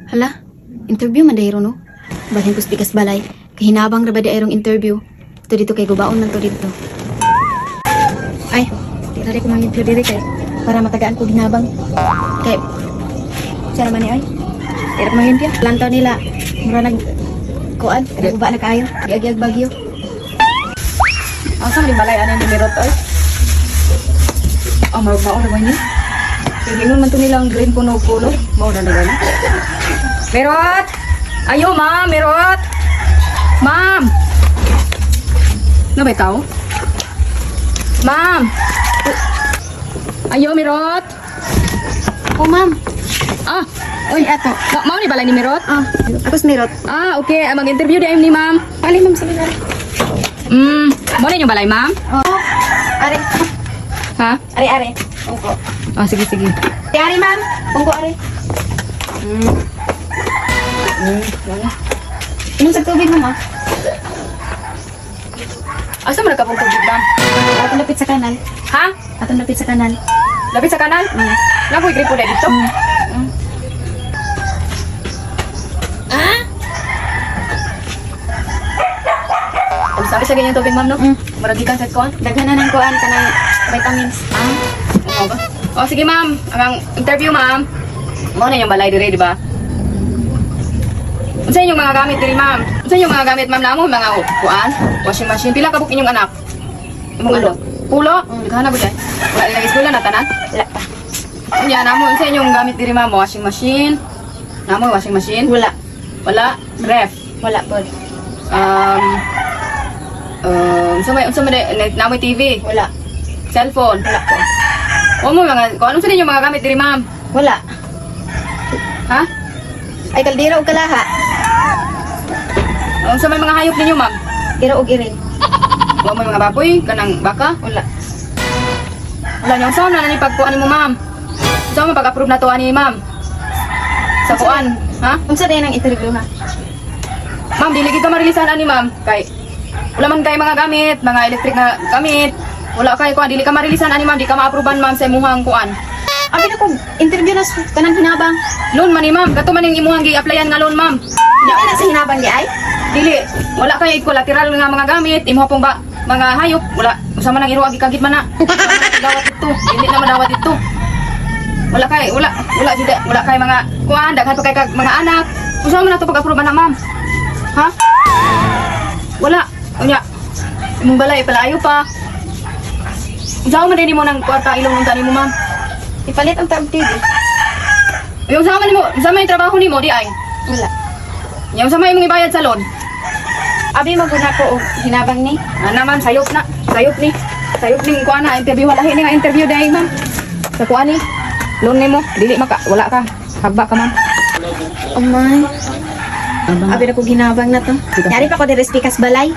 Hala, interview man dahiro no? Balhin ko spikas balay. Kahinabang ra ba di ayrong interview? Ito dito kay gubaon lang to dito. Ay, di tali ko mang interview diri kay para matagaan ko ginabang. Kay, siya naman ni ay. Hirap mang yun lantaw nila. Mura nag kuan, naguba na kayo. Giagiag bagyo. Ang sa balay ano yung mirot ay? Oh, mabaon na ba niya? Tingnan man to nilang green puno-puno. Mau na na. Merot! Ayo, ma'am! Merot! Ma'am! Ano ba ikaw? Ma'am! Ayo, Merot! Oh, ma'am! Ah! Uy, ato. Mau ni balay ni Merot? Ah, ako si Merot. Ah, okay. Mag-interview din ni ma'am. Pali, ma'am. Sige, ma'am. Mau ni yung balay, ma'am? Oh, are. Ha? Are. Ungko. Ah, sige. Are, ma'am. Ungko, are. Wala. Inom sa tubig mo, ma? Asa mo nagkapong tubig, ma'am? Atong lapit sa kanal. Ha? Atong lapit sa kanal. Lapit sa kanal? Nakoy gripo na dito. Ang sabi sa ganyan tubig, ma'am, no? Maragi ka sa kuan? Daghan na ng kuan ka ng vitamins. Oo ba? O, sige, ma'am. Ang interview, ma'am. Mo na yung balay dire, di ba? Unsa inyong mga gamit diri, ma'am? Unsa inyong mga gamit, ma'am, namo mga kuan, washing machine. Pila ka buk inyong anak? Imong ano? Pulo? Naghanap ba dai? Wala ilang eskwela na tanan? Wala pa. Unya namo unsa inyong gamit diri, ma'am? Washing machine. Namo washing machine? Wala. Wala. Ref? Wala pod. Unsa may namo TV? Wala. Cellphone? Wala po. O mo mga, kung anong sa inyong mga gamit diri, ma'am? Wala. Ha? Ay kaldero og kalaha. Unsa may mga hayop ninyo, ma'am? Iro og iring. Wa may mga baboy kanang baka? Wala. Wala niyo sa na ni pagkuan nimo, ma'am. Sa mo pag-approve na to ani, ma'am. Sa kuan, ha? Unsa day nang interview ha? Ma'am, dili kita marilisan ani, ma'am. Kay wala man kay mga gamit, mga electric na gamit. Wala kay kuan, dili ka marilisan ani, ma'am. Di ka ma-approvean, ma'am, sa imuhang kuan. Abi na ko interview na kanang hinabang. Loan man ni, ma'am. Kato man ning imuhang gi-applyan nga loan, ma'am. Di na sa hinabang di ay? Dili. Wala kay collateral nga mga gamit. Imuha pong ba mga hayop. Wala. Usa man ang iro agi kagit man na. Dawat dito. Dili na madawat dito. Wala kay wala kay mga kuan, daghan pa kay mga anak. Usa man na to pag-approve na, ma'am. Ha? Wala. Unya. Imong balay palayo pa. Usa man din mo nang kwarta ilong ng tani mo, ma'am. Ipalit ang tab TV. Yung sama nimo, sama yung trabaho nimo di ay? Wala. Yung sama yung ibayad sa loan. Abi maguna ko og hinabang ni. Naman sayop na. Sayop ni kuan na interview wala ni nga interview dai, ma'am. Sa kuan ni. Loan nimo, dili maka wala ka. Hagba ka, ma'am. Oh my. Abi na ko ginabang na to. Yari pa ko dire spikas balay.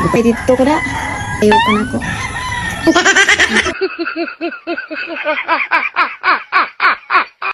Pwede dito ko na. Ayaw ka na ko.